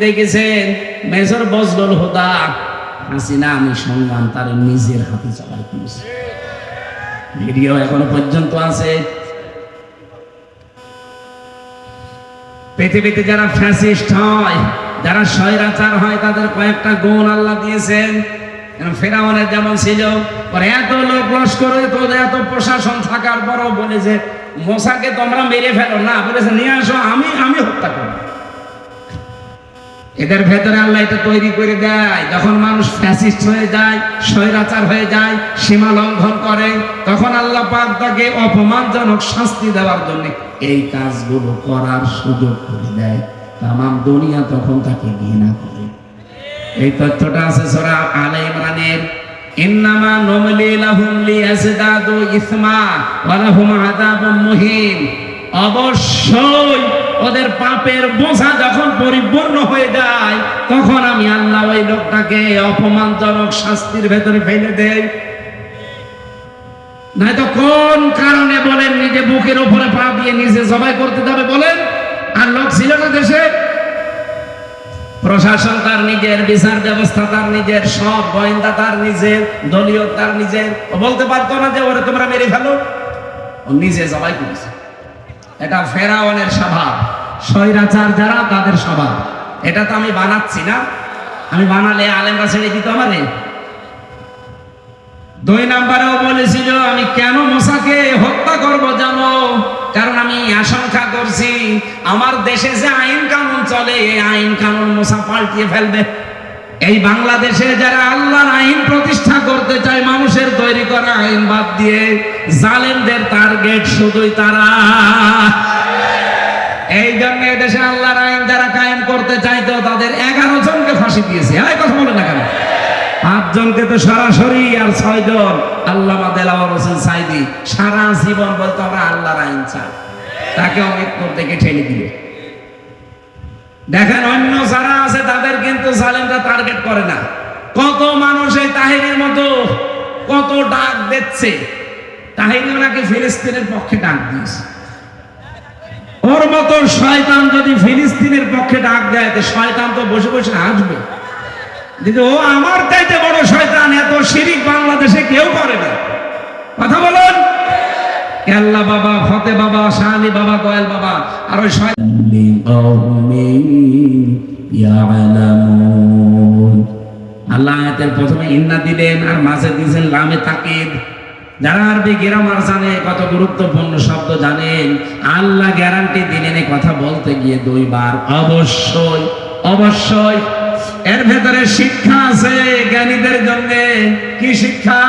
দেখেছেন মেজর বজলুল হুদা হাসিনা আমি সম্মান তার নিজের হাতে চালাই করেছে, ভিডিও এখনো পর্যন্ত আছে। পৃথিবীতে যারা ফ্যাসিস্ট হয়, যারা স্বৈরাচার হয়, তাদের কয়েকটা গুণ আল্লাহ দিয়েছেন। ফেরাউনের যেমন ছিল, ওর এত লোক লস্কর, এত প্রশাসন থাকার পরও বলে যে মোসাকে তোমরা মেরে ফেলো না, বলেছে নিয়ে আসো, আমি হত্যা করব। এদের ভেতরে আল্লাহ এটা তৈরি করে দেয়। যখন মানুষ ফ্যাসিস্ট হয়ে যায়, স্বৈরাচার হয়ে যায়, সীমা লঙ্ঘন করে, তখন আল্লাহ পাক তাকে অপমানজনক শাস্তি দেওয়ার জন্য এই কাজগুলো করার সুযোগ করে দেয়। তামাম দুনিয়া তখন তাকে ঘৃণা করে। এই তথ্যটা আছে সূরা আলে ইমরানের, ইন্নামা নুমলি লাহুম লিয়াজদাদু ইসমা ওয়া লাহুম আযাবুম মুহিন। অবশ্যই ওদের পাপের বোঝা যখন পরিপূর্ণ হয়ে যায়, তখন আমি আল্লাহ ওই লোকটাকে অপমানজনক শাস্তির ভেতরে ফেলে দেই। নয়তো কোন কারণে বলেন নিজে বুকের উপরে পা দিয়ে নিজে জবাই করতে যাবে বলেন? আর লোক ছিল না দেশে? প্রশাসন তার নিজের, বিচার ব্যবস্থা তার নিজের, সব গোয়েন্দা তার নিজের, দলীয় তার নিজের। ও বলতে পারতো না যে ওরে তোমরা মেরে ফেলো? ও নিজে জবাই করেছে। এটা ফেরাউনের স্বভাব, স্বৈরাচার যারা তাদের স্বভাব। এটা তো আমি বানাচ্ছি না, আমি বানালে আলেমরা ছেড়ে দিত আমারে। 2 নম্বরেও বলেছিল আমি কেন মুসাকে হত্যা করব জানো? কারণ আমি আশঙ্কা করছি আমার দেশে যে আইন কানুন চলে, এই আইন কানুন মুসা পাল্টিয়ে ফেলবে। এই বাংলাদেশে যারা আল্লাহর আইন প্রতিষ্ঠা করতে চায়, মানুষের তৈরি করা আইন বাদ দিয়ে, জালেমদের টার্গেট শুধুই তারা। এই জন্য দেশে আল্লাহর আইন যারা কায়েম করতে চাইতো, তাদের 11 জনকে ফাঁসি দিয়েছে। এই কথা বলে না কেন? 5 জনকে তো সরাসরি, আর 6 জন আল্লামা দেলাওয়ার হোসেন সাইদি সারা জীবন বলতো আমরা আল্লাহর আইন চাই, তাকে মৃত্যুর থেকে ঠেলে দিল। দেখেন অন্য যারা আছে তাদের কিন্তু জালেমরা টার্গেট করে না। কত মানুষ এই তাহিরের মতো কত ডাক দিচ্ছে, তাহিরও নাকি ফিলিস্তিনের পক্ষে ডাক দিয়েছে। ওর মতো শয়তান যদি ফিলিস্তিনের পক্ষে ডাক দেয়, তো শয়তান তো বসে বসে আসবে। ও আমার চাইতে বড় শয়তান, এত শিরিক বাংলাদেশে কেউ করে না। কথা বলেন। কেল্লা বাবা, ফতে বাবা, শাহালি বাবা, কোয়েল বাবা, আর ওই শয়তান। আল্লাহ আয়াতের প্রথমে ইন্না দিলেন, আর মাঝে দিয়েছেন লামে তাকিদ। যারা আরবি গ্রামার জানে, কত গুরুত্বপূর্ণ শব্দ জানেন, আল্লাহ গ্যারান্টি দিলেন এই কথা বলতে গিয়ে 2 বার অবশ্যই। অবশ্যই এর ভেতরে শিক্ষা আছে জ্ঞানীদের জন্য। কি শিক্ষা?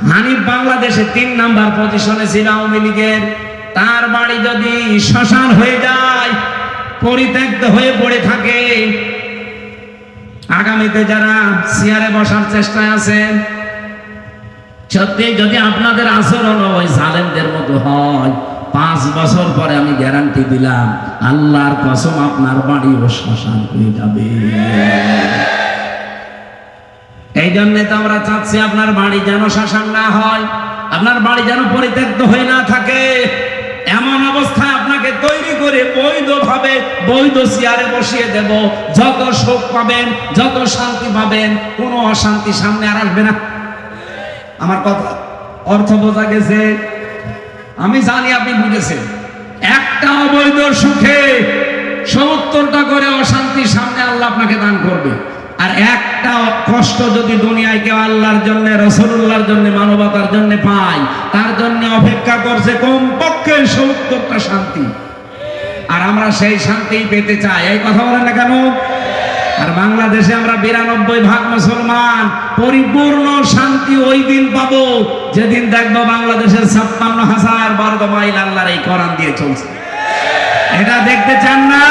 হানিফ বাংলাদেশে 3 নাম্বার পজিশনে ছিল আওয়ামী লীগের। তার বাড়ি যদি শ্মশান হয়ে যায়, পরিত্যক্ত হয়ে পড়ে থাকে, আগামীতে যারা চেয়ারে বসার চেষ্টায় আছেন, সত্যি যদি আপনাদের আচরণ ওই জালেমদের মতো হয়, 5 বছর পরে আমি গ্যারান্টি দিলাম, আল্লাহর কসম আপনার বাড়িও শ্মশান হয়ে যাবে। এই জন্য তো আমরা চাচ্ছি আপনার বাড়ি যেন শ্মশান না হয়, আপনার বাড়ি যেন পরিত্যক্ত হয়ে না থাকে। এমন অবস্থায় আপনাকে তৈরি করে বৈধভাবে বৈধ চেয়ারে বসিয়ে দেব। যত সুখ পাবেন, যত শান্তি পাবেন, কোনো অশান্তি সামনে আর আসবে না। আমার কথা অর্থ বোঝা গেছে? আমি জানি আপনি বুঝেছেন। একটা অবৈধ সুখে 70টা করে অশান্তি সামনে আল্লাহ আপনাকে দান করবে। আর একটা কষ্ট যদি দুনিয়ায় কেউ আল্লাহর জন্য, রাসূলুল্লাহর জন্য, মানবতার জন্য পায়, তার জন্য অপেক্ষা করছে কমপক্ষে 70টা শান্তি। আর আমরা সেই শান্তি পেতে চাই। এই কথা বলেন না কেন? আর বাংলাদেশে আমরা 92% মুসলমান। পরিপূর্ণ শান্তি ওই দিন পাবো যেদিন দেখবো বাংলাদেশের 56,000 বর্গ মাইল আল্লাহর এই কোরআন দিয়ে চলছে। এটা দেখতে চান না?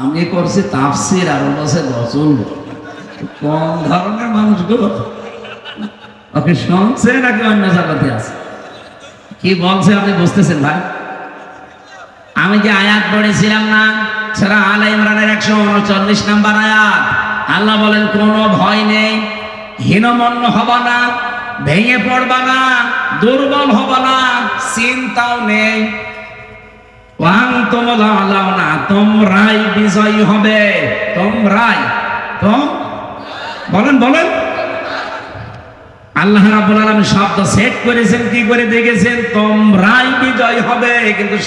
আমি করছি তাফসীর, আর বলছে গজল। কোন ধরনের মানুষগুলো? ওকে শুনছে নাকি অন্য জায়গাতে আছে? কি বলছে আপনি বুঝতেছেন ভাই? আমি যে আয়াত পড়েছিলাম না, সূরা আলে ইমরানের 139 নম্বর আয়াত, আল্লাহ বলেন কোনো ভয় নেই, হীনমন্য হবা না, ভেঙে পড়বা না, দুর্বল হবা না, চিন্তাও নেই। ওয়ান্তুমুল আ'লাউনা, তোমরাই বিজয়ী হবে। তোমরাই, বলেন বলেন। আল্লাহ রাব্বুল আলামিন শব্দ সেট করেছেন কি করে দেখেছেন? তোমরাই বিজয় হবে। কিন্তু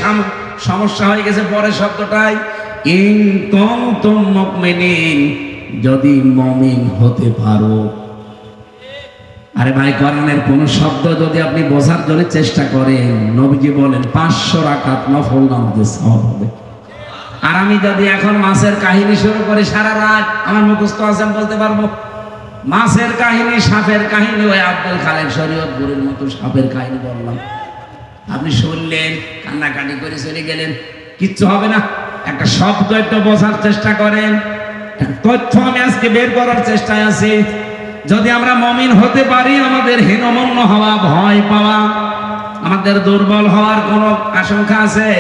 সমস্যা হয়ে গেছে পরের শব্দটাই, ইন কুনতুম মুমিনিন, যদি মুমিন হতে পারো। আরে ভাই, কোরআনের কোন শব্দ যদি আপনি বোঝার জন্য চেষ্টা করেন, নবীজি বলেন 500 রাকাত নফল নামাজের সওয়াব হবে। আর আমি যদি এখন মাছের কাহিনী শুরু করি সারা রাত, আমার মুখস্থ আছে, আমি বলতে পারবো। মাছের কাহিনী, সাপের কাহিনী, ওই আব্দুল খালেক শরীয়তপুরের মতো সাপের কাহিনী বললাম, আপনি শুনলেন, কান্নাকাটি করে চলে গেলেন, কিচ্ছু হবে না। একটা শব্দ একটু বোঝার চেষ্টা করেন। তথ্য আমি আজকে বের করার চেষ্টায় আছি। যদি আমরা মুমিন হতে পারি, আমাদের হীনমন্য হওয়া, ভয় পাওয়া, আমাদের দুর্বল হওয়ার কোনো আশঙ্কা আছে?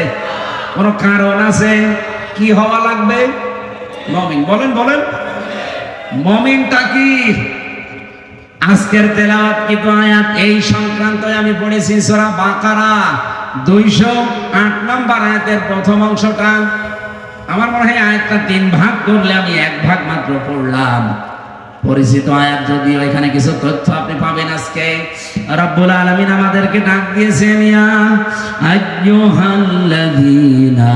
কোনো কারণ আছে? কি হওয়া লাগবে? মুমিন। বলেন বলেন, মুমিনটা কি? আজকের তেলাওয়াতকৃত আয়াত এই সংক্রান্ত আমি পড়েছি সূরা বাকারা 208 নম্বর আয়াতের প্রথম অংশটা। আমার মনে হয় আয়াতটা 3 ভাগ করলে আমি 1 ভাগ মাত্র পড়লাম। পরিচিত আয়াত, যদিও এখানে কিছু তথ্য আপনি পাবেন। আজকে রব্বুল আলামিন আমাদেরকে ডাক দিয়েছেন, ইয়া আইয়ুহাল্লাযীনা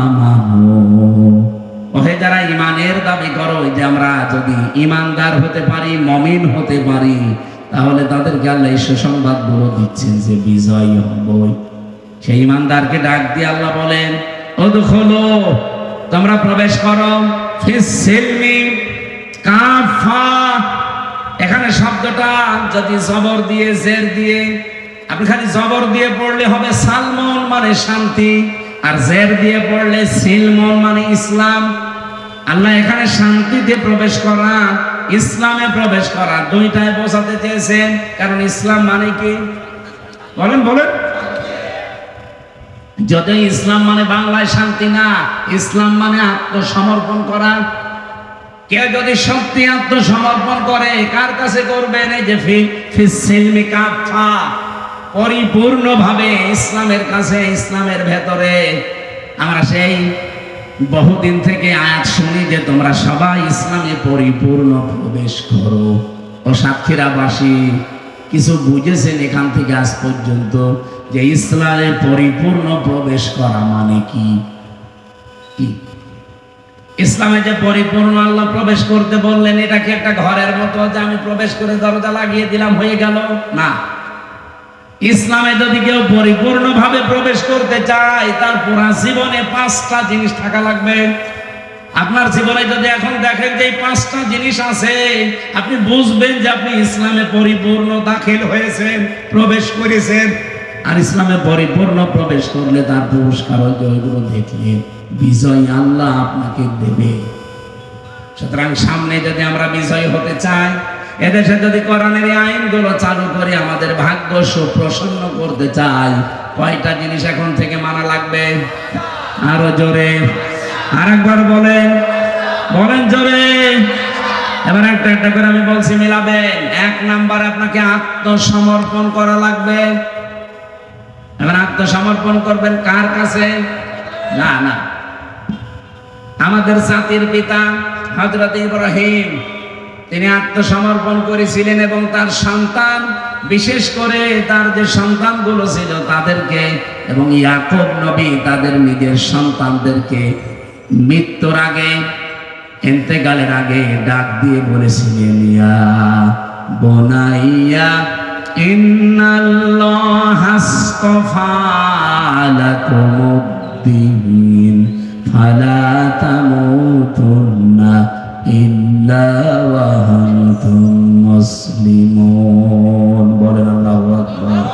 আমানু, ওহে যারা ঈমানের দাবি করো, যে আমরা যদি ঈমানদার হতে পারি, মুমিন হতে পারি, তাহলে তাদেরকে আল্লাহ এই সুসংবাদগুলো দিচ্ছেন যে বিজয়ী হবই। সেই ঈমানদারকে ডাক দিয়ে আল্লাহ বলেন, উদখুলু, তোমরা প্রবেশ করো, ফিস সিলমি কাফা। এখানে শব্দটা যদি জবর দিয়ে, জের দিয়ে, আপনি খালি জবর দিয়ে পড়লে হবে সালমন মানে শান্তি, আর জের দিয়ে পড়লে সিলমন মানে ইসলাম। আল্লাহ এখানে শান্তিতে প্রবেশ করা, ইসলামে প্রবেশ করা, দুইটাই বোঝাতে চেয়েছেন। কারণ ইসলাম মানে কি? বলেন বলেন। যদি ইসলাম মানে বাংলায় শান্তি না, ইসলাম মানে আত্মসমর্পণ করা। কেউ যদি সত্যি আত্মসমর্পণ করে, কার কাছে করবেন? এই যে ফিস সিলমি কাফা, পরিপূর্ণভাবে ইসলামের কাছে, ইসলামের ভেতরে। আমরা সেই বহুদিন থেকে আয়াত শুনি যে তোমরা সবাই ইসলামে পরিপূর্ণ প্রবেশ করো। ও সাতক্ষীরাবাসী কিছু বুঝেছেন এখান থেকে আজ পর্যন্ত যে ইসলামে পরিপূর্ণ প্রবেশ করা মানে কি? ইসলামে যে পরিপূর্ণ আল্লাহ প্রবেশ করতে বললেন, এটা কি একটা ঘরের মতো যে আমি প্রবেশ করে দরজা লাগিয়ে দিলাম হয়ে গেল? না। ইসলামে যদি কেউ পরিপূর্ণভাবে প্রবেশ করতে চায়, তার পুরা জীবনে 5টা জিনিস থাকা লাগবে। আপনার জীবনে যদি এখন দেখেন যে এই 5টা জিনিস আছে, আপনি বুঝবেন যে আপনি ইসলামে পরিপূর্ণ দাখিল হয়েছেন, প্রবেশ করেছেন। আর ইসলামে পরিপূর্ণ প্রবেশ করলে তার পুরস্কার হয়তো ওইগুলো দেখলে বিজয় আল্লাহ আপনাকে দেবে। সুতরাং সামনে যদি আমরা বিজয় হতে চাই, এদেশে যদি কোরআনের আইনগুলো চালু করে আমাদের ভাগ্য সুপ্রসন্ন করতে চাই, কয়টা জিনিস এখন থেকে মানা লাগবে? আরো জোরে, আরেকবার বলেন, বলেন জোরে। এবার একটা একটা করে আমি বলছি, মিলাবেন। 1 নাম্বার, আপনাকে আত্মসমর্পণ করা লাগবে। এবার আত্মসমর্পণ করবেন কার কাছে? না না, আমাদের জাতির পিতা হযরত ইব্রাহিম, তিনি আত্মসমর্পণ করেছিলেন এবং তার সন্তান, বিশেষ করে তার যে সন্তানগুলো ছিল তাদেরকে, এবং ইয়াকুব নবী তাদের নিজের সন্তানদেরকে মৃত্যুর আগে, ইন্তেকালের আগে ডাক দিয়ে বলেছিলেন, ইয়া বুনাইয়া ইন্নাল্লাহা আসতাফা লাকুমুদ্দীন ফালা তামুতুন্না ইল্লা ওয়া আনতুম মুসলিমুন। বলেন আল্লাহু আকবার।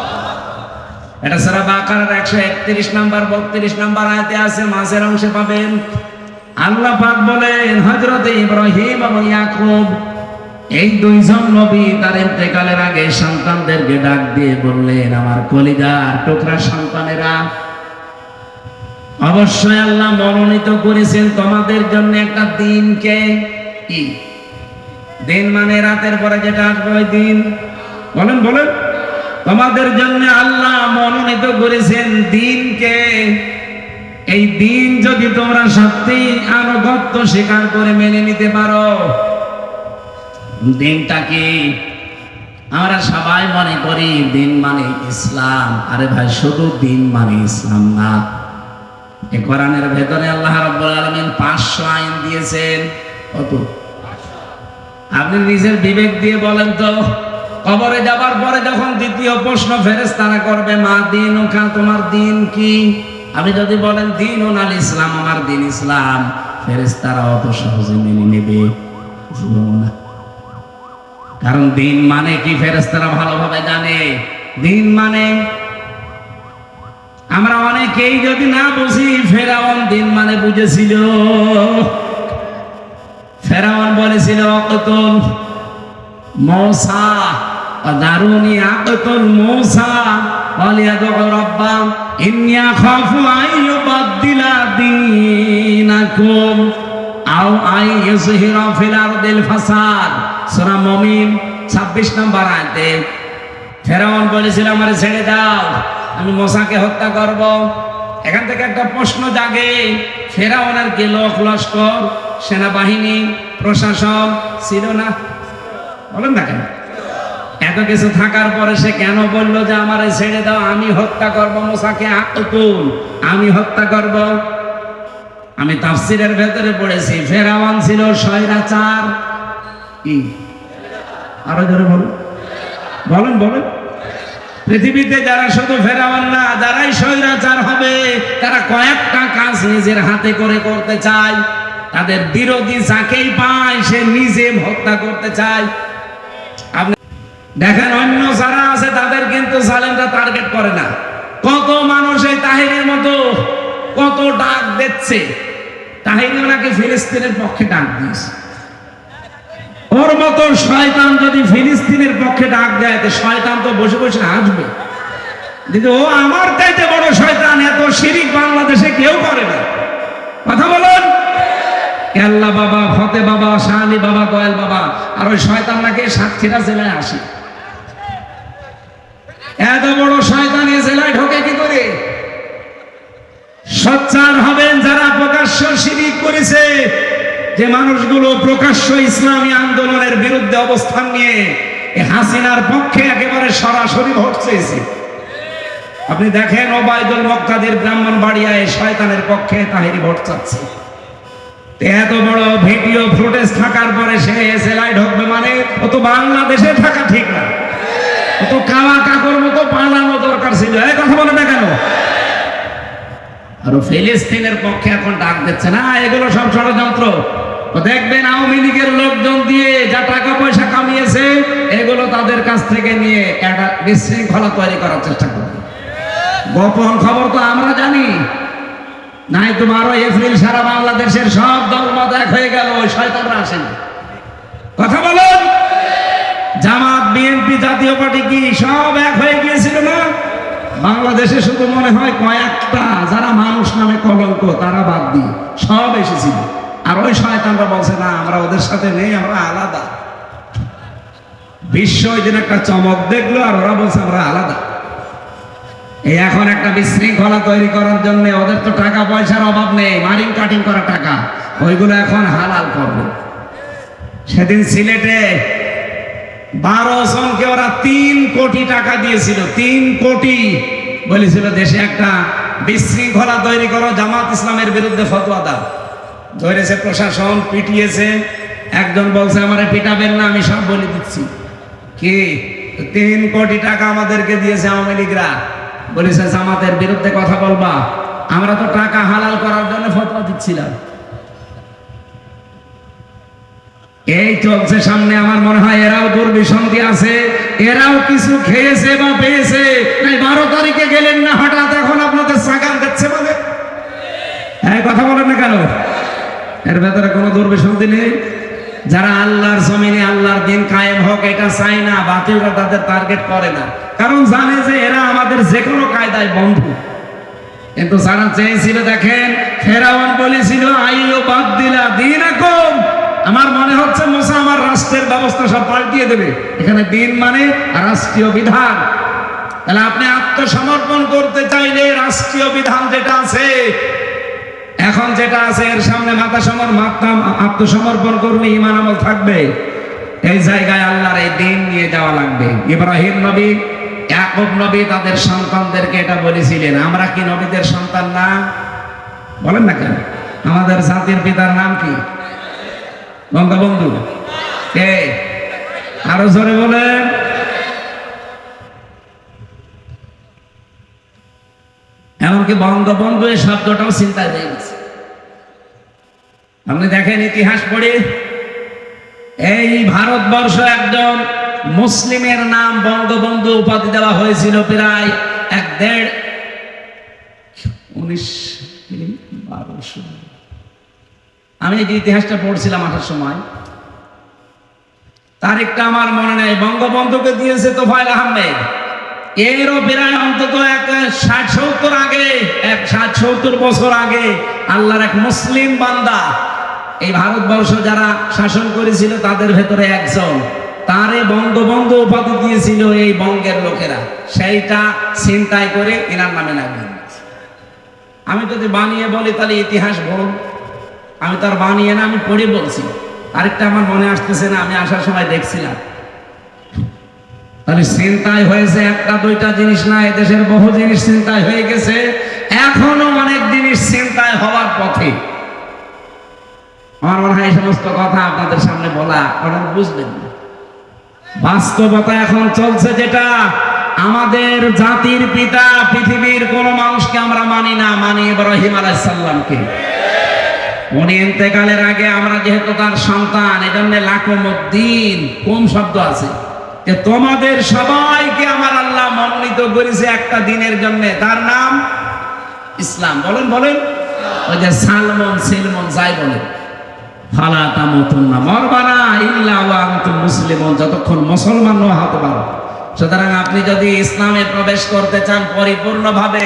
এটা সূরা বাকারার 131 নাম্বার 32 নাম্বার আয়াতে আছে, মাঝের অংশে পাবেন। আল্লাহ পাক বলেন, হযরত ইব্রাহিম এবং ইয়াকুব এই দুইজন নবী তার ইন্তেকালের আগে সন্তানদেরকে ডাক দিয়ে বললেন, আমার কলিজার টুকরা সন্তানেরা, অবশ্যই আল্লাহ মনোনীত করেছেন তোমাদের জন্য একটা দিনকে। কি দিন? মানে রাতের পরে যেটা আসবে ওই দিন। বলেন বলেন। তোমাদের জন্য আল্লাহ মনোনীত করেছেন দিনকে। এই দিন যদি তোমরা সত্যি আনুগত্য স্বীকার করে মেনে নিতে পারো। দিনটা কি? আমরা সবাই মনে করি দিন মানে ইসলাম। আরে ভাই, শুধু দিন মানে ইসলাম না। এই কোরআনের ভেতরে আল্লাহ রাব্বুল আলামিন 500 আইন দিয়েছেন। কত? আপনি নিজের বিবেক দিয়ে বলেন তো, কবরে যাবার পরে যখন দ্বিতীয় প্রশ্ন ফেরেশতারা করবে, মা দীনুকা, তোমার দিন কি? আপনি যদি বলেন দীনুন আল ইসলাম, আমার দিন ইসলাম, ফেরেশতারা অত সহজে মেনে নেবে না। কারণ দিন মানে কি ফেরেশতারা ভালোভাবে জানে। দিন মানে আমরা অনেকেই যদি না বুঝি, ফেরাউন দিন মানে বুঝেছিল। ফেরাউন বলেছিল, অকতুল মূসা দারুনি আকতুল মূসা ওয়ালিয়াদউ রাব্বা ইন্নী আখাফু আন ইউবাদদিলা দীনাকুম আও আন ইউযহিরা ফিল আরদিল ফাসাদ। সূরা মুমিন 26 নম্বর আয়াতে ফেরাউন বলেছিল, আমারে ছেড়ে দাও, আমি মূসাকে হত্যা করব। এখান থেকে একটা প্রশ্ন জাগে, ফেরাউনের কি লোক লস্কর, সেনাবাহিনী, প্রশাসন ছিল না? বলেন না কেন? এত কিছু থাকার পরে সে কেন বললো যে আমারে ছেড়ে দাও, আমি হত্যা করব মূসাকে, আকতুল, আমি হত্যা করব? আমি তাফসীরের ভেতরে পড়েছি, ফেরাউন ছিল স্বৈরাচার। কি? আরো জোরে বলুন, বলেন বলেন। পৃথিবীতে যারা শুধু ফেরাউন না, যারাই স্বৈরাচার হবে, তারা কয়েকটা কাজ নিজের হাতে করে করতে চায়। তাদের বিরোধী যাকেই পায় সে নিজে হত্যা করতে চায়। আপনি দেখেন, অন্য যারা আছে তাদের কিন্তু জালেমরা টার্গেট করে না। কত মানুষ এই তাহিরের মতো কত ডাক দিচ্ছে, তাহির নাকি ফিলিস্তিনের পক্ষে ডাক দিয়েছে। ওর মতো শয়তান যদি ফিলিস্তিনের পক্ষে ডাক দেয়, তো শয়তান তো বসে বসে আসবে। কিন্তু ও আমার চাইতে বড় শয়তান, এত শিরিক বাংলাদেশে কেউ করে না। কথা বলুন। কেল্লা বাবা, ফতে বাবা, শাহ আলী বাবা, দয়াল বাবা, আর ওই শয়তান নাকি সাতক্ষীরা জেলায় আসে। এত বড় শয়তান এই জেলায় ঢোকে কি করে? সোচ্চার হবেন যারা প্রকাশ্য শিরিক করেছে। যে মানুষগুলো প্রকাশ্য ইসলামী আন্দোলনের বিরুদ্ধে অবস্থান নিয়ে হাসিনার পক্ষে একেবারে সরাসরি ভোট চেয়েছে। আপনি দেখেন, ওবায়দুল মুক্তাদির ব্রাহ্মণবাড়িয়ায় শয়তানের পক্ষে তাহিরি ভোট চাচ্ছে। এত বড় ভিডিও ফুটেজ থাকার পরে সে জেলায় ঢুকবে মানে ও তো বাংলাদেশে থাকা ঠিক না। ও তো কাওয়া কাকর মতো পালানো দরকার ছিল। এই কথা বলে না কেন? আর ফিলিস্তিনের পক্ষে এখন ডাক দিচ্ছে না, এগুলো সব ষড়যন্ত্র। দেখবেন আওয়ামী লীগের লোকজন দিয়ে যা টাকা পয়সা কামিয়েছে, এগুলো তাদের কাছ থেকে নিয়ে একটা বিশৃঙ্খলা তৈরি করার চেষ্টা করবে। গোপন খবর তো আমরা জানি, নাই তো 12 এপ্রিল সারা বাংলাদেশের সব দলমত এক হয়ে গেল, ওই শয়তানরা আসেন। কথা বলুন। জামাত, বিএনপি, জাতীয় পার্টি কি সব এক হয়ে গিয়েছিল না? বাংলাদেশে শুধু মনে হয় কয়েকটা যারা মানুষ নামে কলঙ্ক, তারা বাদ দিয়ে সব এসেছিল। আর ওই শয়তানরা বলছে না, আমরা ওদের সাথে নেই, আমরা আলাদা। বিশ্ব ওই দিন একটা চমক দেখলো, আর ওরা বলছে আমরা আলাদা। এই এখন একটা বিশৃঙ্খলা তৈরি করার জন্য ওদের তো টাকা পয়সার অভাব নেই, মারিং কাটিং করা টাকা, ওইগুলো এখন হালাল করবে। সেদিন সিলেটে 12 জনকে ওরা 3 কোটি টাকা দিয়েছিল। 3 কোটি বলেছিল দেশে একটা বিশৃঙ্খলা তৈরি করো, জামাত ইসলামের বিরুদ্ধে ফতোয়া দাও। ধরেছে প্রশাসন, পিটিয়েছে। একজন বলছে আমারে পিটাবেন না, আমি সব বলে দিচ্ছি। কি 3 কোটি টাকা আমাদেরকে দিয়েছে আওয়ামী লীগরা, বলেছে জামাতের বিরুদ্ধে কথা বলবা। আমরা তো টাকা হালাল করার জন্য ফতোয়া দিচ্ছিলাম। এই চলছে সামনে। আমার মনে হয় এরাও দুর্বিসন্ধি আছে, এরাও কিছু খেয়েছে বা পেয়েছে। 12 তারিখে গেলেন না, হঠাৎ এখন আপনাদের সাগান দিচ্ছে বলে। হ্যাঁ, কথা বলেন না কেন? এর ভেতরে কোনো দুর্বিসন্ধি নেই। যারা আল্লাহর জমিনে আল্লাহর দিন কায়েম হোক এটা চায় না, বাতিলরা তাদের টার্গেট করে না, কারণ জানে যে এরা আমাদের যে কোনো কায়দায় বন্ধু। কিন্তু যারা চেয়েছিল, দেখেন ফেরাউন বলেছিল আইয়ো বাদদিলা দীনাকুম, আমার মনে হচ্ছে মুসা আমার রাষ্ট্রের ব্যবস্থা সব পাল্টিয়ে দেবে। এখানে দিন মানে রাষ্ট্রীয় বিধান। তাহলে আপনি আত্মসমর্পণ করতে চাইলে রাষ্ট্রীয় বিধান যেটা আছে এখন যেটা আছে এর সামনে আত্মসমর্পণ করলে ঈমান আমল থাকবে। এই জায়গায় আল্লাহর এই দিন নিয়ে যাওয়া লাগবে। ইব্রাহিম নবী, ইয়াকুব নবী তাদের সন্তানদেরকে এটা বলেছিলেন। আমরা কি নবীদের সন্তান না? বলেন না কেন? আমাদের জাতির পিতার নাম কি? বঙ্গবন্ধু। কে? আরো জোরে বলেন। এমনকি বঙ্গবন্ধু এই শব্দটাও চিন্তায় হয়ে গেছে। আপনি দেখেন ইতিহাস পড়ে, এই ভারতবর্ষ একজন মুসলিমের নাম বঙ্গবন্ধু উপাধি দেওয়া হয়েছিল প্রায় 1912। আমি এই ইতিহাসটা পড়ছিলাম আসার সময়, তারিখটা আমার মনে নেই। বঙ্গবন্ধুকে দিয়েছে তোফায়েল আহমেদ। এরও প্রায় অন্তত 60-70 বছর আগে আল্লাহর এক মুসলিম বান্দা এই ভারতবর্ষ যারা শাসন করেছিল তাদের ভেতরে একজন, তারে বঙ্গবন্ধু উপাধি দিয়েছিল এই বঙ্গের লোকেরা। সেইটা চিন্তাই করে এনার নামে লাগিয়ে দিয়েছে। আমি যদি বানিয়ে বলি তাহলে ইতিহাস বলুন, আমি তার বানিয়ে না, আমি পড়ে বলছি। আরেকটা আমার মনে আসতেছে না, আমি আসার সময় দেখছিলাম। তাহলে চিন্তায় হয়েছে একটা দুইটা জিনিস না, এদেশের বহু জিনিস চিন্তায় হয়ে গেছে, এখনো অনেক জিনিস চিন্তায় হওয়ার পথে। আমার মনে হয় এই সমস্ত কথা আপনাদের সামনে বলা আপনারা বুঝবেন না। বাস্তবতা এখন চলছে যেটা, আমাদের জাতির পিতা পৃথিবীর কোন মানুষকে আমরা মানি না, মানি ইব্রাহিম আলাইহিস সালামকে। উনি ইন্তেকালের আগে আমরা যেহেতু তার সন্তান, এজন্য লাকুমুদ্দিন কম শব্দ আছে, যে তোমাদের সবাইকে আমার আল্লাহ মনোনীত করেছে একটা দিনের জন্য, তার নাম ইসলাম। বলেন বলেন, ওই যে সালমন সিলমন যাই বলেন, ফালা তামুতুন্না মরবানা ইল্লা ওয়া আনতুম মুসলিমুন, যতক্ষণ মুসলমান না হতে পারো। সুতরাং আপনি যদি ইসলামে প্রবেশ করতে চান পরিপূর্ণভাবে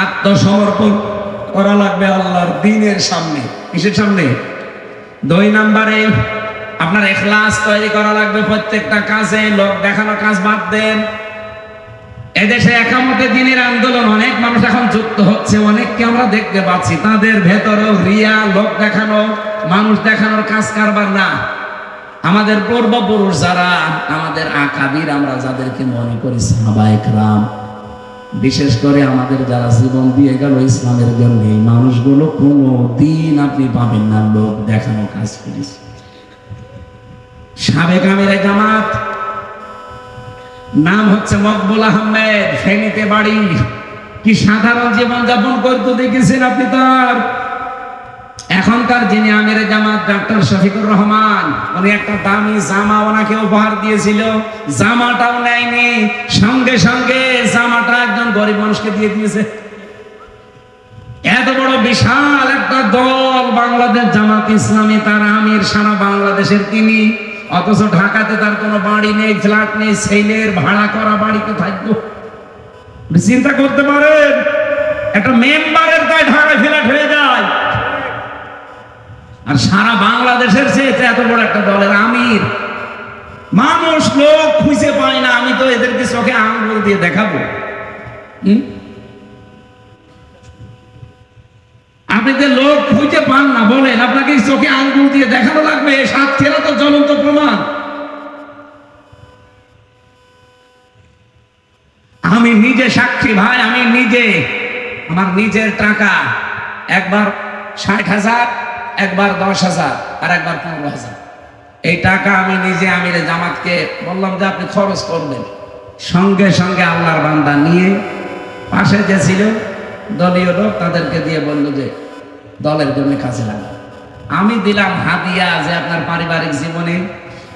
আত্মসমর্পণ করা লাগবে আল্লাহর দ্বীনের সামনে। কিসের সামনে? 2 নম্বরে আপনার ইখলাস তৈরি করা লাগবে প্রত্যেকটা কাজে। লোক দেখানো কাজ বাদ দেন। এদেশে একামতে দ্বীনের আন্দোলন অনেক মানুষ এখন যুক্ত হচ্ছে, অনেককে আমরা দেখতে পাচ্ছি, তাদের ভেতরেও রিয়া, লোক দেখানো, মানুষ দেখানোর কাজ কারবার না। আমাদের পূর্বপুরুষ যারা, আমাদের আকাবির আমরা যাদেরকে মনে করি সাহাবায়ে কেরাম, বিশেষ করে আমাদের যারা জীবন দিয়ে গেল ইসলামের জন্য, এই মানুষগুলো কোনো দিন আপনি পাবেন না লোক দেখানো কাজ করেছে। সাবেক আমিরে জামাত, নাম হচ্ছে মকবুল আহমেদ, ফেনীতে বাড়ি। কি সাধারণ জীবন যাপন করতে দেখেছেন আপনি তার। এখনকার যিনি আমিরে জামাত ডক্টর শফিকুর রহমান, উনি একটা দামি জামা ওনাকে উপহার দিয়েছিল, জামাটাও নেয়নি, সঙ্গে সঙ্গে জামাটা একজন গরিব মানুষকে দিয়ে দিয়েছে। এত বড় বিশাল একটা দল বাংলাদেশ জামাত ইসলামী, তার আমির সারা বাংলাদেশের তিনি, অথচ ঢাকাতে তার কোনো বাড়ি নেই, ফ্ল্যাট নেই, ছেলের ভাড়া করা বাড়িতে থাকবো। চিন্তা করতে পারেন, একটা মেম্বারের গায়ে ঢাকায় ফ্ল্যাট হয়ে যায়, আর সারা বাংলাদেশের চেয়ে এত বড় একটা দলের আমির। মানুষ লোক খুঁজে পায় না, আমি তো এদেরকে চোখে আঙ্গুল দিয়ে দেখাবো। আপনি যে লোক খুঁজে পান না বলেন, আপনাকে চোখে আঙ্গুল দিয়ে দেখানো লাগবে? সাতক্ষীরা তো জ্বলন্ত প্রমাণ। আমি নিজে সাক্ষী ভাই, আমি নিজে আমার নিজের টাকা একবার 60,000, একবার 10,000, আর একবার 15,000, এই টাকা আমি নিজে আমিরে জামাতকে বললাম যে আপনি খরচ করবেন। সঙ্গে সঙ্গে আল্লাহর বান্দা নিয়ে পাশে যে ছিল দলীয় লোক, তাদেরকে দিয়ে বলল যে দলের জন্য কাজে লাগবে। আমি দিলাম হাদিয়া যে আপনার পারিবারিক জীবনে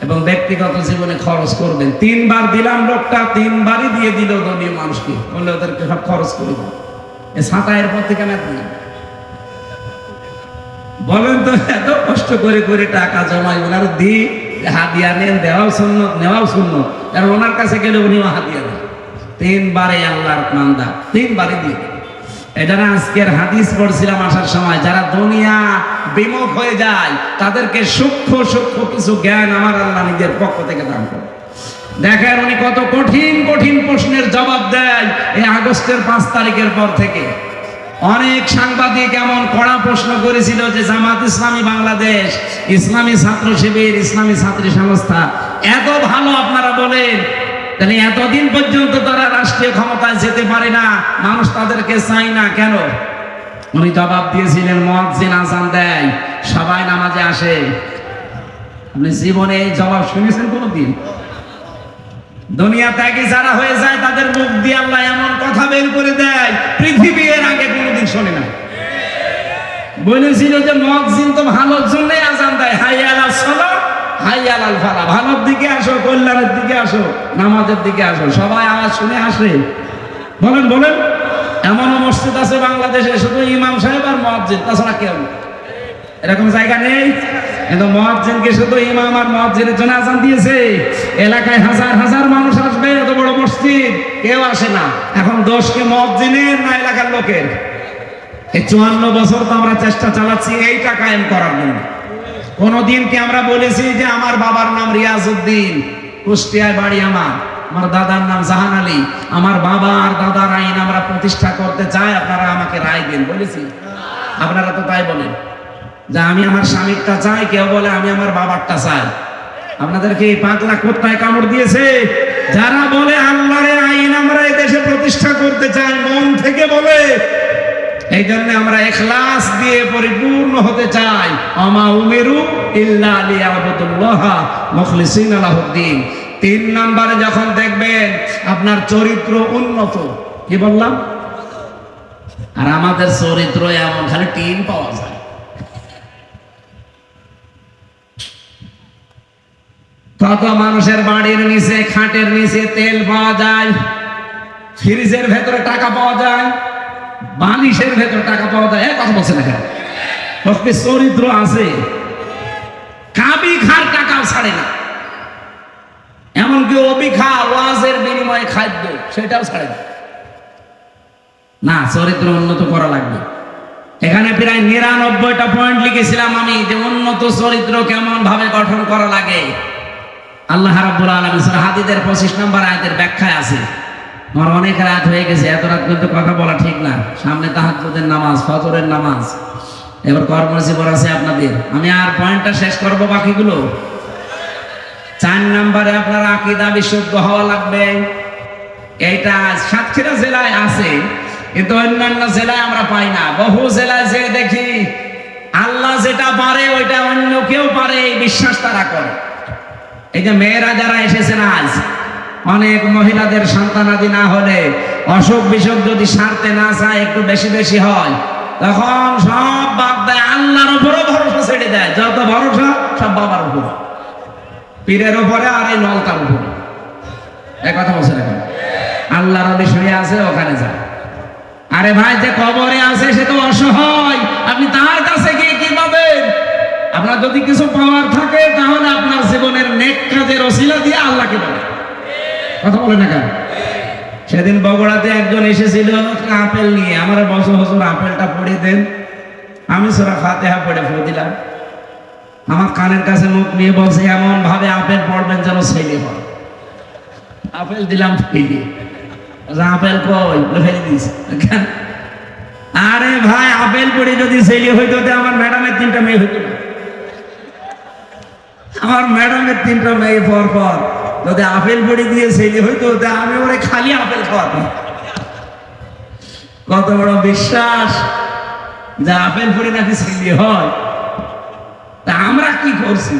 এবং ব্যক্তিগত জীবনে খরচ করবেন। 3 বার দিলাম, লোকটা 3 বারই দিয়ে দিল দলীয় মানুষকে, বললে ওদেরকে সব খরচ করে দাও। এ ছাতা এরপর থেকে আমি বলেন তো, এত কষ্ট করে করে টাকা জমাই ওনার দি হাদিয়া নেন, দেওয়াও সুন্নত নেওয়াও সুন্নত, কারণ ওনার কাছে গেলে উনিও হাদিয়া দেন। 3 বারে আল্লাহর মান্দা, 3 বারে দিয়ে দেন। এটা না আজকের হাদিস পড়ছিলাম আসার সময়, যারা দুনিয়া বিমুখ হয়ে যায় তাদেরকে সূক্ষ্ম সূক্ষ্ম কিছু জ্ঞান আমার আল্লাহ নিজের পক্ষ থেকে দান করে। দেখেন উনি কত কঠিন কঠিন প্রশ্নের জবাব দেয় এই আগস্টের 5 তারিখের পর থেকে। অনেক সাংবাদিক এমন কড়া প্রশ্ন করেছিল যে জামাত ইসলামী বাংলাদেশ, ইসলামী ছাত্র শিবির, ইসলামী ছাত্রী সংস্থা এত ভালো আপনারা বলেন, তাহলে এতদিন পর্যন্ত তারা রাষ্ট্রীয় ক্ষমতায় যেতে পারে না, মানুষ তাদেরকে চায় না কেন? উনি জবাব দিয়েছিলেন, মুয়াজ্জিন আযান দেয়, সবাই নামাজে আসে। আপনি জীবনে এই জবাব শুনেছেন কোনোদিন? দুনিয়া ত্যাগী যারা হয়ে যায় তাদের মুখ দিয়ে আল্লাহ এমন কথা বের করে দেয় পৃথিবী এর আগে কোনোদিন শোনে না। বলেছিল যে মুয়াজ্জিন তো ভালোর জন্যই আযান দেয়, হাইয়া আলাস সালাহ হাইয়া আলাল ফালাহ, ভালোর দিকে আসো, কল্যাণের দিকে আসো, নামাজের দিকে আসো, সবাই আওয়াজ শুনে আসে। বলেন বলেন, এমনও মসজিদ আছে বাংলাদেশে শুধু ইমাম সাহেব আর মুয়াজ্জিন, তাছাড়া কেউ এরকম জায়গা নেই। কিন্তু মুয়াজ্জিনকে শুধু ইমাম আর মুয়াজ্জিনের জন্য আযান দিয়েছে। এলাকায় হাজার হাজার মানুষ আসবে, এত বড় মসজিদ, কেউ আসে না। এখন দোষকে মুয়াজ্জিনের না এলাকার লোকের? এই 54 বছর তো আমরা চেষ্টা চালাচ্ছি এইটা কায়েম করার জন্য। কোনদিন কি আমরা বলেছি যে আমার বাবার নাম রিয়াজউদ্দিন, কুষ্টিয়ায় বাড়ি, আমার দাদার নাম জাহান আলী, আমার বাবা আর দাদার আইন আমরা প্রতিষ্ঠা করতে চাই, আপনারা আমাকে রায় দিন, বলেছি? আপনারা তো তাই বলেন যে আমি আমার স্বামীরটা চাই, কেউ বলে আমি আমার বাবারটা চাই। আপনাদেরকে এই পাগলা কোথায় কামড় দিয়েছে? যারা বলে আল্লাহর আইন আমরা এই দেশে প্রতিষ্ঠা করতে চাই, মন থেকে বলে, এই জন্য আমরা ইখলাস দিয়ে পরিপূর্ণ হতে চাই। আমা উমিরু ইল্লা লিয়াবুদুল্লাহ মুখলিসিনা লাহুদ্দিন। 3 নম্বরে যখন দেখবেন আপনার চরিত্র উন্নত, কি বললাম? আর আমাদের চরিত্র এমন খালি টিন পাওয়া যায়। কত মানুষের বাড়ির নিচে, খাটের নিচে তেল পাওয়া যায়, ফ্রিজের ভেতরে টাকা পাওয়া যায়, বালিশের ভেতরে টাকা পাওয়া যায়। কথা বলছে না কেন? চরিত্র আছে, কাবি খার টাকাও ছাড়ে না, এমনকি অবিখা ওয়াজের বিনিময়ে খাদ্য সেটাও ছাড়ে না। না, চরিত্র উন্নত করা লাগবে। এখানে প্রায় 99টা পয়েন্ট লিখেছিলাম আমি, যে উন্নত চরিত্র কেমন ভাবে গঠন করা লাগে। আল্লাহ রাব্বুল আলামিন সূরা হাদীদের 25 নম্বর আয়াতের ব্যাখ্যায় আছে। আমার অনেক রাত হয়ে গেছে, এত রাত পর্যন্ত কথা বলা ঠিক না। সামনে তাহাজ্জুদের নামাজ, ফজরের নামাজ, এবার কর্মজীবন আছে আপনাদের। আমি আর পয়েন্টটা শেষ করব, বাকিগুলো 4 নম্বরে আপনার আকীদা বিশুদ্ধ হওয়া লাগবে। এইটা সাতক্ষীরা জেলায় আছে, কিন্তু অন্যান্য জেলায় আমরা পাই না। বহু জেলায় যে দেখি আল্লাহ যেটা পারে ওইটা অন্য কেউ পারে, এই বিশ্বাস তারা করে। এই যে মেয়েরা যারা এসেছেন আজ, অনেক মহিলাদের সন্তানাদি না হলে, অসুখ বিসুখ যদি সারতে না চায়, একটু বেশি বেশি হয়, তখন সব বাদ দেয়, আল্লাহর উপরও ভরসা ছেড়ে দেয়। যত ভরসা সব বাবার উপর, পীরের উপরে, আর এই নলকার উপরে। এক কথা বলছে এখন আল্লাহর ওলি শুয়ে আছে, ওখানে যায়। আরে ভাই, যে কবরে আছে সে তো অসহায়, আপনি তার কাছে গিয়ে কি পাবেন? আপনার যদি কিছু পাওয়ার থাকে তাহলে আপনার জীবনের নেক কাজের ওসিলা দিয়ে আল্লাহকে বলেন। কথা বলে না কেন? সেদিন বগুড়াতে একজন এসেছিল আপেল নিয়ে, আমার বছর বছর আপেলটা পড়ে দেন। আমি সূরা ফাতিহা পড়ে ফু দিলাম, আমার কানের কাছে মুখ নিয়ে বলছে এমন ভাবে আপেল পড়বেন যেন ছেলে হয়। আপেল দিলাম ফেলে, আপেল কই ফেলে দিয়েছে। আরে ভাই, আপেল পড়ে যদি ছেলে হইতো, আমার ম্যাডামের 3টা মেয়ে হইতো না। আমার ম্যাডামের 3টা মেয়ে পর পর যদি আপেল পড়ে দিয়ে ছেলে হইতো, আমি ওরে খালি আপেল খাওয়াতাম। কত বড় বিশ্বাস যে আপেল পড়ে নাকি ছেলে হয়। তা আমরা কি করছি?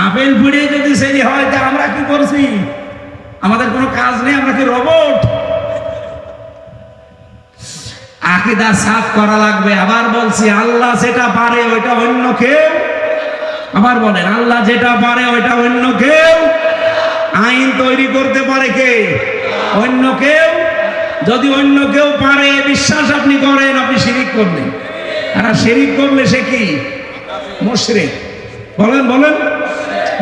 আপেল পড়ে যদি ছেলে হয়, তা আমরা কি করছি? আমাদের কোনো কাজ নেই, আমরা কি রোবট? আকীদা সাফ করা লাগবে। আবার বলছি, আল্লাহ যেটা পারে ওইটা অন্য কেউ, আবার বলেন, আল্লাহ যেটা পারে ওইটা অন্য কেউ। আইন তৈরি করতে পারে কে? অন্য কেউ। যদি অন্য কেউ পারে বিশ্বাস আপনি করেন, আপনি শিরিক করলেন। আর শিরিক করলে সে কি? মুশরিক। বলেন বলেন,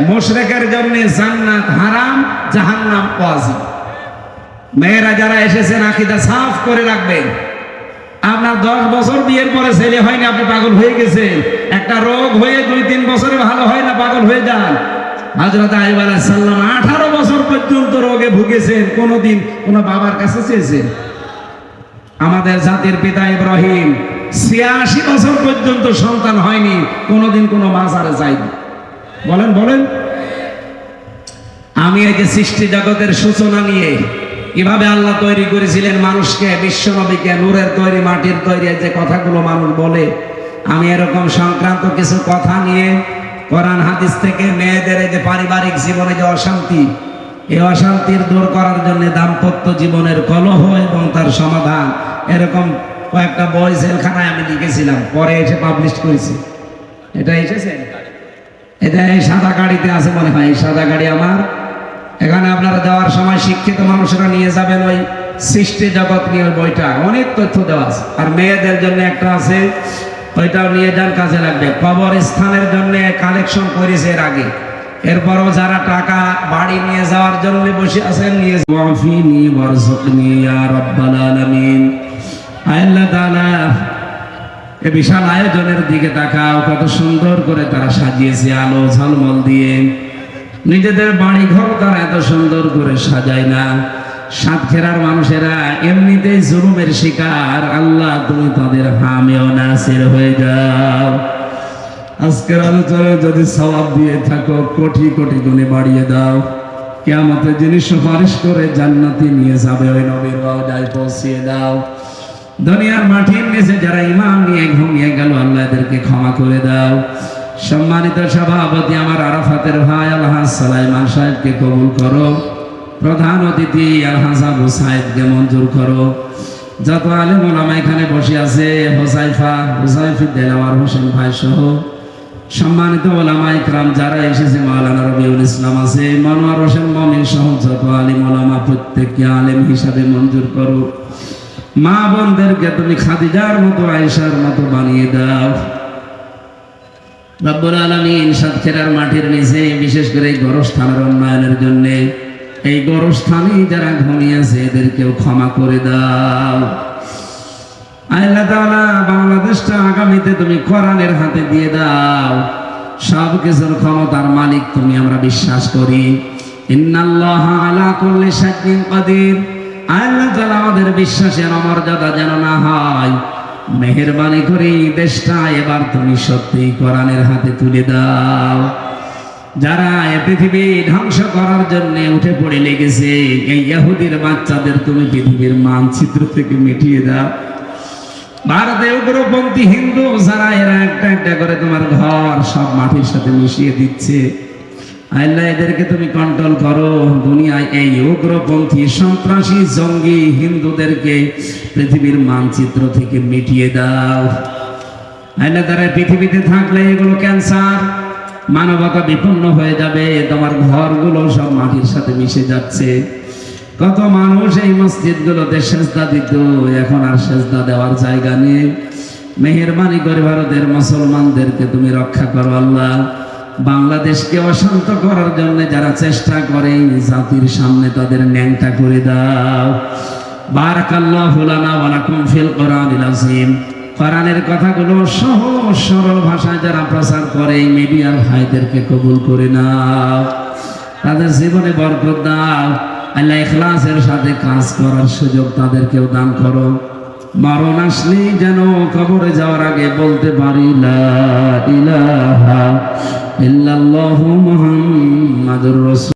মুশরিকের জন্য জান্নাত হারাম, জাহান্নাম ওয়াজিব। মেয়েরা যারা এসেছেন আকীদা সাফ করে রাখবেন। আপনার 10 বছর বিয়ের পরে ছেলে হয়নি, আপনি পাগল হয়ে গেছেন। একটা রোগ হয়ে 2-3 বছরে ভালো হয় না, পাগল হয়ে যান। হযরত আইয়ুব আলাইহিস সালাম 18 বছর পর্যন্ত রোগে ভুগেছেন, কোনদিন কোন বাবার কাছে চেয়েছেন? আমাদের জাতির পিতা ইব্রাহিম 86 বছর পর্যন্ত সন্তান হয়নি, কোনদিন কোন মাজারে যায়নি। বলেন বলেন। আমি এই যে সৃষ্টি জগতের সূচনা নিয়ে কিভাবে আল্লাহ তৈরি করেছিলেন মানুষকে, বিশ্বনবীকে, নূরের তৈরি, মাটির তৈরি, যে কথাগুলো মানুষ বলে, আমি এরকম সংক্রান্ত কিছু কথা নিয়ে কোরআন হাদিস থেকে মেয়েদের এই যে পারিবারিক জীবনে যে অশান্তি, এই অশান্তির দূর করার জন্য দাম্পত্য জীবনের কলহ এবং তার সমাধান, এরকম কয়েকটা বই জেলখানায় আমি লিখেছিলাম, পরে এসে পাবলিশ করেছি। এটা এসেছে, এটা এই সাদা গাড়িতে আছে মনে হয়, এই সাদা গাড়ি আমার। এখানে আপনারা যাওয়ার সময় শিক্ষিত মানুষরা নিয়ে যাবেন ওই সৃষ্টি জগৎ নিয়ে বইটা, অনেক তথ্য দেওয়া আছে। আর মেয়েদের জন্য একটা আছে, ওইটাও নিয়ে যান, কাজে লাগবে। কবরস্থানের জন্য কালেকশন করেছে এর আগে, এরপরও যারা টাকা বাড়ি নিয়ে যাওয়ার জন্য বসে আছেন, নিয়ে ওয়াফিনি ওয়ারযুকনি ইয়া রাব্বাল আলামিন। আল্লাহ তাআলা এই বিশাল আয়োজনের দিকে তাকাও, কত সুন্দর করে তারা সাজিয়েছে আলো ঝলমল দিয়ে। নিজেদের বাড়ি ঘর তারা এত সুন্দর করে সাজায় না। সাতক্ষীরার মানুষেরা এমনিতেই জুলুমের শিকার, আল্লাহ তুমি তাদের হামে ও নাসির হয়ে যাও। আজকের আলোচনায় যদি সওয়াব দিয়ে থাকো, কোটি কোটি গুণে বাড়িয়ে দাও। কিয়ামতে যিনি সুপারিশ করে জান্নাতে নিয়ে যাবে, ওই নবীর রওজায় পৌঁছিয়ে দাও। দুনিয়ার মাটির নিচে যারা ঈমান নিয়ে ঘুমিয়ে গেল, আল্লাহ এদেরকে ক্ষমা করে দাও। সম্মানিত সভাপতি আমার আরাফাতের ভাই আলহাজ সালাইমান সাহেবকে কবুল করো। প্রধান অতিথি আলহাজ আবু সাইদকে মঞ্জুর করো। যত আলেম ওলামা এখানে বসে আছে, হুসাইফি দেলাওয়ার হোসেন ভাই সহ সম্মানিত ওলামা ইকরাম যারা এসেছে, মাওলানা রবিউল ইসলাম আছে, মনোয়ার হোসেন মমিন সহ যত আলিম ওলামা প্রত্যেককে আলেম হিসাবে মঞ্জুর করো। মা বোনদেরকে তুমি খাদিজার মতো, আয়েশার মতো বানিয়ে দাও। রব্বুল আলামিন সাতক্ষীরার মাটির নিচে, বিশেষ করে এই গোরস্থানের উন্নয়নের জন্য, এই গোরস্থানে যারা ঘুমিয়েছে এদেরকেও ক্ষমা করে দাও। আল্লাহ তাআলা বাংলাদেশটা আগামীতে তুমি কোরআনের হাতে দিয়ে দাও। সব কিছুর ক্ষমতার মালিক তুমি, আমরা বিশ্বাস করি। ইন্নাল্লাহা আলা কুল্লি শাইইন কাদির। আল্লাহ তাআলা আমাদের বিশ্বাসের অমর্যাদা যেন না হয়। মেহেরবানি করে এই দেশটা এবার তুমি সত্যি কোরআনের হাতে তুলে দাও। যারা এই পৃথিবী ধ্বংস করার জন্য উঠে পড়ে লেগেছে, এই ইহুদির বাচ্চাদের তুমি পৃথিবীর মানচিত্র থেকে মিটিয়ে দাও। ভারতে উগ্রপন্থী হিন্দু যারা, এরা একটা একটা করে তোমার ঘর সব মাটির সাথে মিশিয়ে দিচ্ছে। আল্লাহ এদেরকে তুমি কন্ট্রোল করো। দুনিয়ায় এই উগ্রপন্থী সন্ত্রাসী জঙ্গি হিন্দুদেরকে পৃথিবীর মানচিত্র থেকে মিটিয়ে দাও। আল্লাহ তারা পৃথিবীতে থাকলে এগুলো ক্যান্সার, মানবতা বিপন্ন হয়ে যাবে। তোমার ঘরগুলো সব মাটির সাথে মিশে যাচ্ছে। কত মানুষ এই মসজিদগুলোতে সেজদা দিত, এখন আর সেজদা দেওয়ার জায়গা নেই। মেহেরবানি করে ভারতের মুসলমানদেরকে তুমি রক্ষা করো আল্লাহ। বাংলাদেশকে অশান্ত করার জন্য যারা চেষ্টা করে, জাতির সামনে তাদের ন্যাংটা করে দাও। বারাকাল্লাহু লানা ওয়া লাকুম ফিল কোরআনিল আযীম। কোরআনের কথাগুলো সহজ সরল ভাষায় যারা প্রচার করে, এই মিডিয়ার ভাইদেরকে কবুল করে নাও, তাদের জীবনে বরকত দাও। আল্লাহ ইখলাসের সাথে কাজ করার সুযোগ তাদেরকেও দান করো। মরণ আসলেই যেন কবরে যাওয়ার আগে বলতে পারি, লা ইলাহা ইল্লাল্লাহু মুহাম্মাদুর রাসূল।